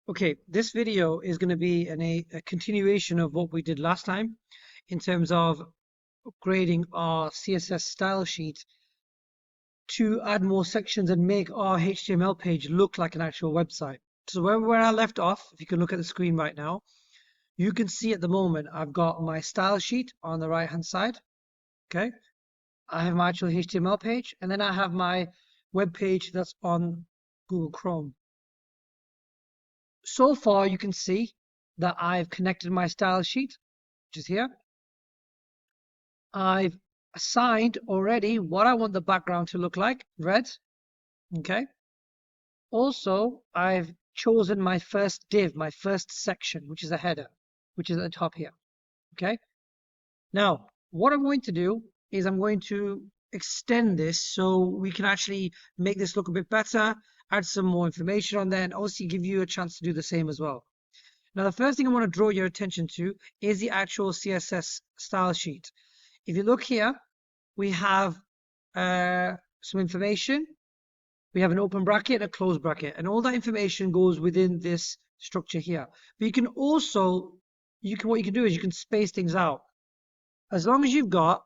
Okay, this video is going to be a continuation of what we did last time in terms of upgrading our CSS style sheet to add more sections and make our HTML page look like an actual website. So where I left off, if you can look at the screen right now, you can see at the moment I've got my style sheet on the right hand side. Okay, I have my actual HTML page, and then I have my web page that's on Google Chrome. So far, you can see that I've connected my style sheet, which is here. I've assigned already what I want the background to look like, red. Okay. Also, I've chosen my first div, my first section, which is a header, which is at the top here. Okay. Now, what I'm going to do is I'm going to extend this so we can actually make this look a bit better, add some more information on there, and also give you a chance to do the same as well. Now, the first thing I want to draw your attention to is the actual CSS style sheet. If you look here, we have some information. We have an open bracket and a closed bracket, and all that information goes within this structure here. But you can also, what you can do is you can space things out. As long as you've got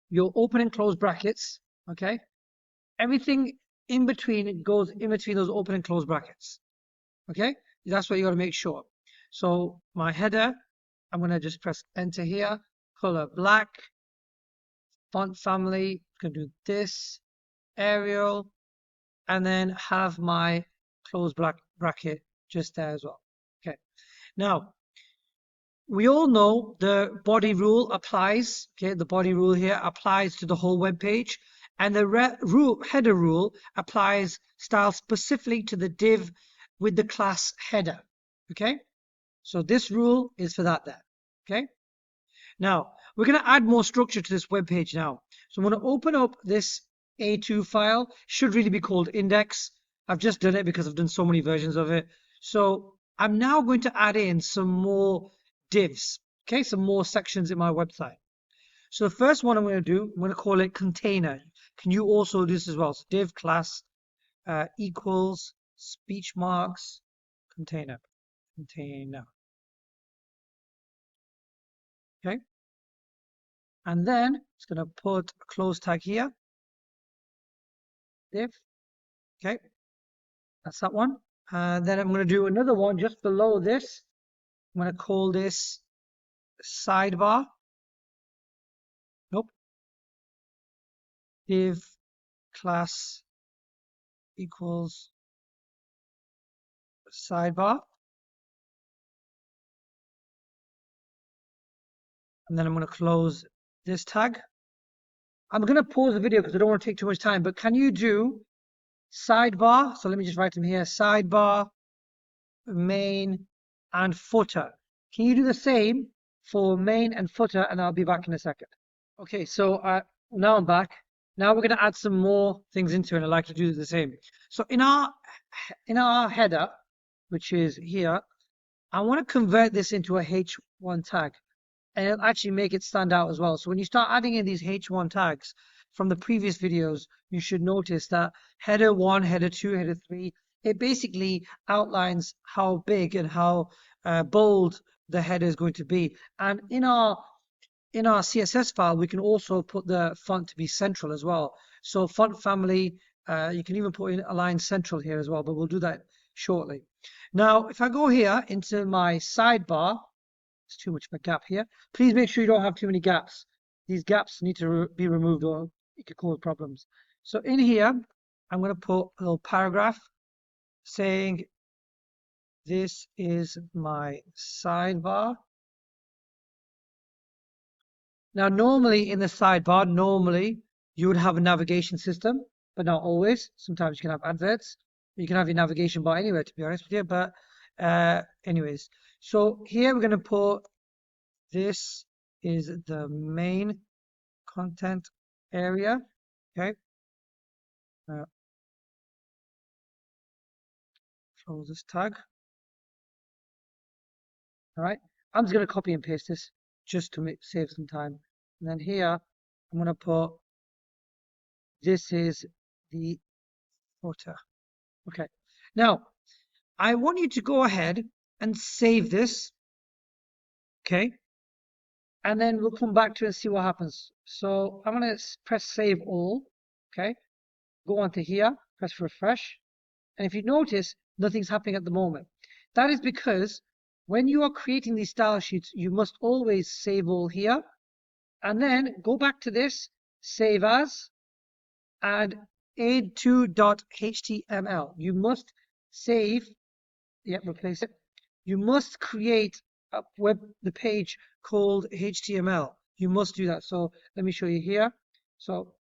your open and closed brackets, okay, everything in between goes in between those open and closed brackets. Okay, that's what you got to make sure. So my header, I'm going to just press enter here, color black, font family, going to do this, Arial, and then have my close bracket just there as well. Okay, now we all know the body rule applies. Okay, the body rule here applies to the whole web page, and the header rule applies style specifically to the div with the class header. Okay, so this rule is for that there. Okay, now we're going to add more structure to this web page now. So I'm going to open up this A2 file. Should really be called index. I've just done it because I've done so many versions of it. So I'm now going to add in some more divs, okay, some more sections in my website. So the first one I'm going to do, I'm going to call it container. Can you also do this as well? So div class equals speech marks container. Okay, and then it's going to put a close tag here, div. Okay, that's that one. And then I'm going to do another one just below this. I'm going to call this sidebar. Nope. Div class equals sidebar. And then I'm going to close this tag. I'm going to pause the video because I don't want to take too much time, but can you do sidebar? So let me just write them here. Sidebar, main, and footer. Can you do the same for main and footer? And I'll be back in a second. Okay, so now I'm back. Now we're going to add some more things into it, and I'd like to do the same. So in our header, which is here, I want to convert this into a H1 tag, and it'll actually make it stand out as well. So when you start adding in these H1 tags from the previous videos, you should notice that header 1, header 2, header 3, it basically outlines how big and how bold the header is going to be. And in our CSS file, we can also put the font to be central as well. So font family, you can even put in align central here as well, but we'll do that shortly. Now, if I go here into my sidebar, it's too much of a gap here. Please make sure you don't have too many gaps. These gaps need to be removed or it could cause problems. So in here, I'm going to put a little paragraph saying this is my sidebar. Now, normally in the sidebar, you would have a navigation system, but not always. Sometimes you can have adverts. You can have your navigation bar anywhere, to be honest with you. But anyways, so here we're going to put this is the main content area. Okay. Close this tag. All right. I'm just going to copy and paste this just to save some time. And then here, I'm going to put this is the footer. Okay. Now, I want you to go ahead and save this, okay? And then we'll come back to it and see what happens. So I'm going to press save all, okay? Go on to here, press refresh. And if you notice, nothing's happening at the moment. That is because when you are creating these style sheets, you must always save all here. And then go back to this, save as, and aid2.html. You must save, replace it. You must create the page called HTML. You must do that. So let me show you here. So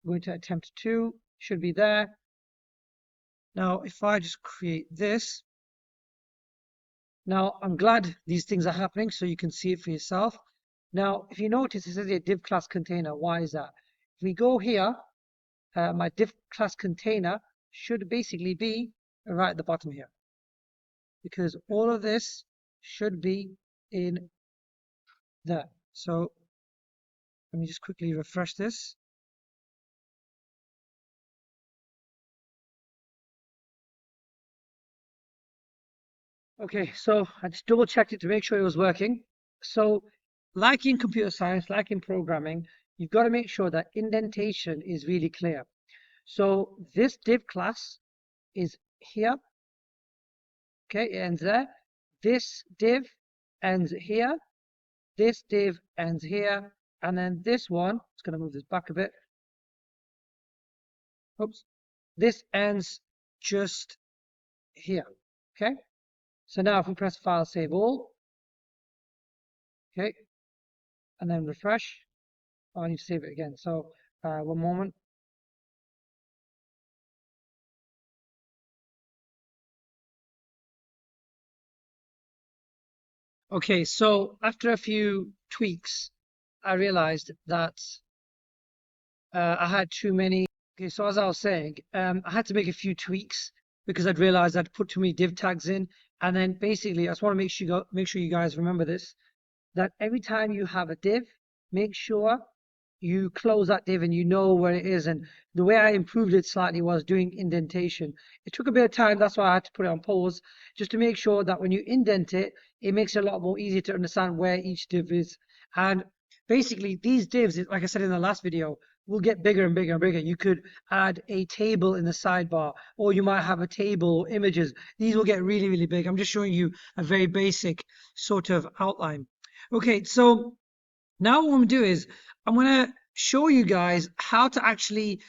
I'm going to attempt 2, should be there. Now, if I just create this, now I'm glad these things are happening so you can see it for yourself. Now, if you notice, it says a div class container. Why is that? If we go here, my div class container should basically be right at the bottom here, because all of this should be in there. So let me just quickly refresh this. Okay, so I just double checked it to make sure it was working. So like in computer science, like in programming, you've got to make sure that indentation is really clear. So this div class is here. Okay, it ends there. This div ends here. This div ends here. And then this one, it's going to move this back a bit. Oops. This ends just here. Okay. So now if we press file, save all. Okay. And then refresh. Oh, I need to save it again. So one moment. Okay, so after a few tweaks, I realized that I had too many. Okay, so as I was saying, I had to make a few tweaks because I'd realized I'd put too many div tags in. And then basically, I just want to make sure you guys remember this, that every time you have a div, make sure you close that div and you know where it is. And the way I improved it slightly was doing indentation. It took a bit of time, that's why I had to put it on pause, just to make sure that when you indent it, it makes it a lot more easier to understand where each div is. And basically, these divs, like I said in the last video, will get bigger and bigger and bigger. You could add a table in the sidebar, or you might have a table or images. These will get really, really big. I'm just showing you a very basic sort of outline. Okay, so now what I'm going to do is I'm going to show you guys how to actually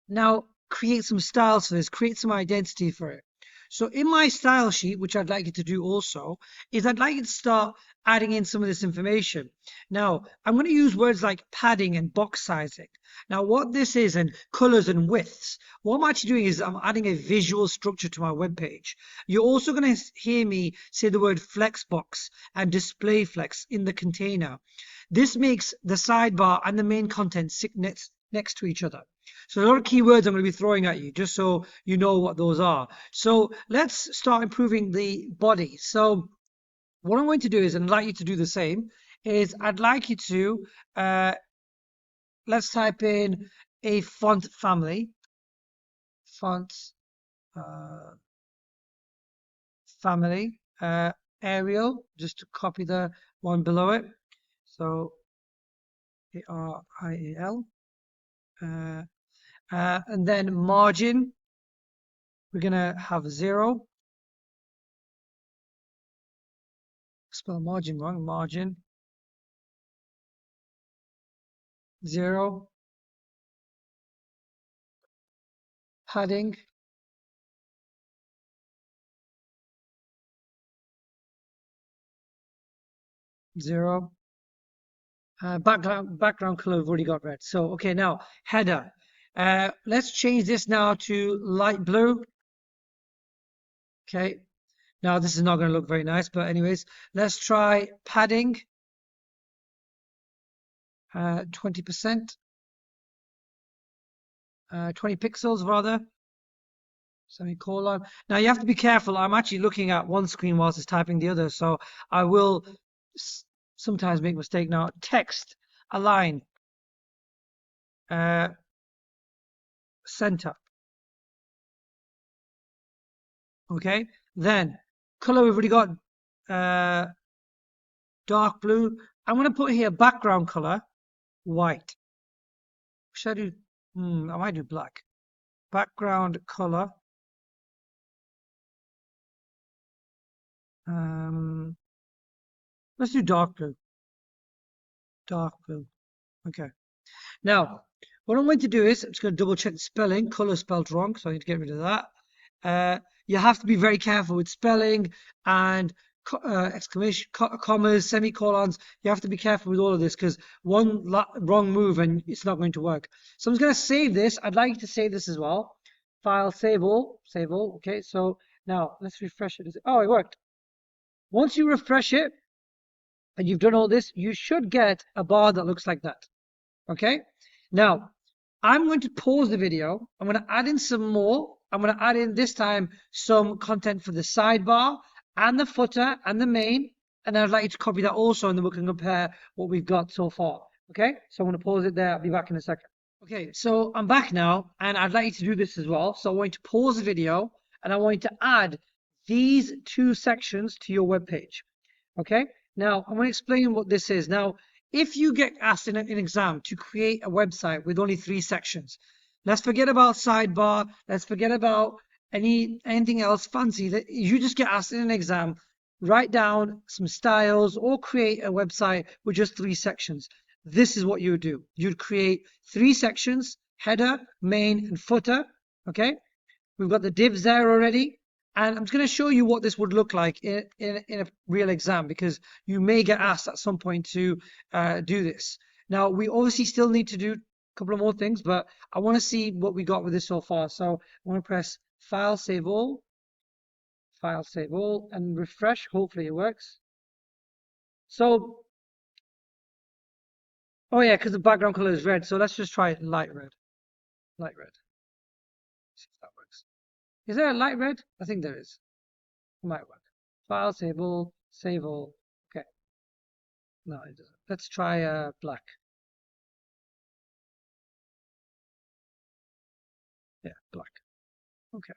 now create some styles for this, create some identity for it. So in my style sheet, which I'd like you to do also, is I'd like you to start adding in some of this information. Now, I'm going to use words like padding and box sizing. Now, what this is, and colors and widths, what I'm actually doing is I'm adding a visual structure to my web page. You're also going to hear me say the word flexbox and display flex in the container. This makes the sidebar and the main content sit next to each other. So a lot of keywords I'm going to be throwing at you, just so you know what those are. So let's start improving the body. So what I'm going to do is, and I'd like you to do the same, is I'd like you to, let's type in a font family. Font family. Arial, just to copy the one below it. So Arial. And then margin, we're going to have 0. Spell margin wrong. Margin 0. Padding 0. Background color we've already got red. So okay, now header. Let's change this now to light blue. Okay. Now this is not going to look very nice, but anyways, let's try padding 20%, 20 pixels rather. Semicolon. Now you have to be careful. I'm actually looking at one screen whilst it's typing the other, so I will sometimes make a mistake. Now text align center. Okay, Then color, we've already got dark blue. I'm going to put here background color white. Should I do? I might do black. Background color. Let's do dark blue. Dark blue. Okay. Now, what I'm going to do is I'm just going to double check the spelling. Color spelled wrong, so I need to get rid of that. You have to be very careful with spelling and exclamation, commas, semicolons. You have to be careful with all of this because one wrong move and it's not going to work. So I'm just going to save this. I'd like you to save this as well. File, save all, save all. Okay, so now let's refresh it. Oh, it worked. Once you refresh it and you've done all this, you should get a bar that looks like that. Okay, now I'm going to pause the video. I'm going to add in some more. I'm going to add in this time some content for the sidebar and the footer and the main. And I'd like you to copy that also, and then we can compare what we've got so far. Okay, so I'm going to pause it there. I'll be back in a second. Okay, so I'm back now, and I'd like you to do this as well. So I want you to pause the video, and I want you to add these two sections to your web page. Okay, now I'm going to explain what this is. Now, if you get asked in an exam to create a website with only 3 sections, let's forget about sidebar, let's forget about anything else fancy. That you just get asked in an exam, write down some styles or create a website with just 3 sections. This is what you would do. You'd create 3 sections, header, main, and footer. Okay, we've got the divs there already. And I'm just going to show you what this would look like in a real exam, because you may get asked at some point to do this. Now, we obviously still need to do a couple of more things, but I want to see what we got with this so far. So I want to press File, Save All, and refresh. Hopefully it works. So, oh yeah, because the background color is red. So let's just try light red. Light red. See if that works. Is there a light red? I think there is. It might work. File, save all, save all. Okay. No, it doesn't. Let's try black. Yeah, black. Okay.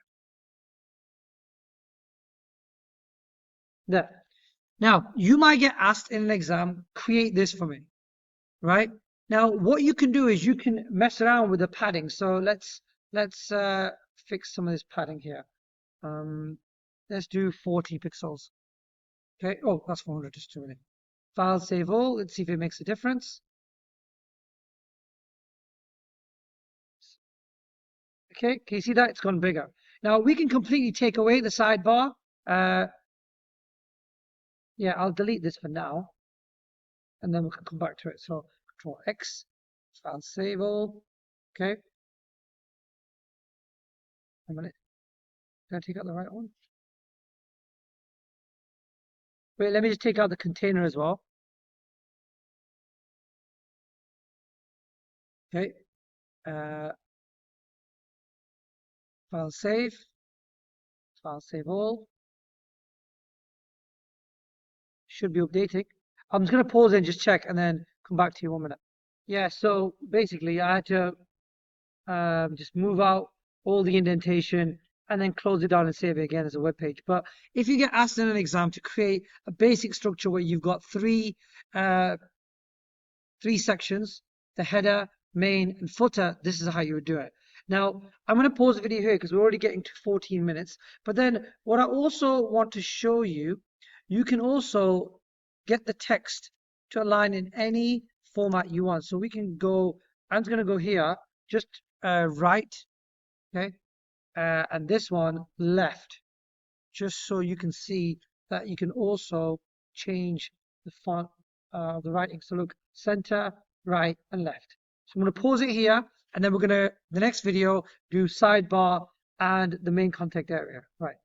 There. Now, you might get asked in an exam, create this for me, right? Now, what you can do is you can mess around with the padding. So let's fix some of this padding here. Let's do 40 pixels. Okay. Oh, that's 400. Just too many. File, save all. Let's see if it makes a difference. Okay, can you see that? It's gone bigger. Now we can completely take away the sidebar. Yeah, I'll delete this for now, and then we can come back to it. So Control X, File, save all. Okay. A minute. Did I take out the right one? Wait, let me just take out the container as well. Okay. File, save all. Should be updating. I'm just going to pause and just check and then come back to you 1 minute. Yeah, so basically I had to just move out all the indentation and then close it down and save it again as a web page. But if you get asked in an exam to create a basic structure where you've got three sections, the header, main, and footer, this is how you would do it. Now, I'm going to pause the video here because we're already getting to 14 minutes. But then what I also want to show you, you can also get the text to align in any format you want. So we can go, I'm going to go here, just right, okay, and this one left, just so you can see that you can also change the font of the writing. So look, center, right, and left. So I'm going to pause it here, and then we're going to, the next video, do sidebar and the main contact area. Right.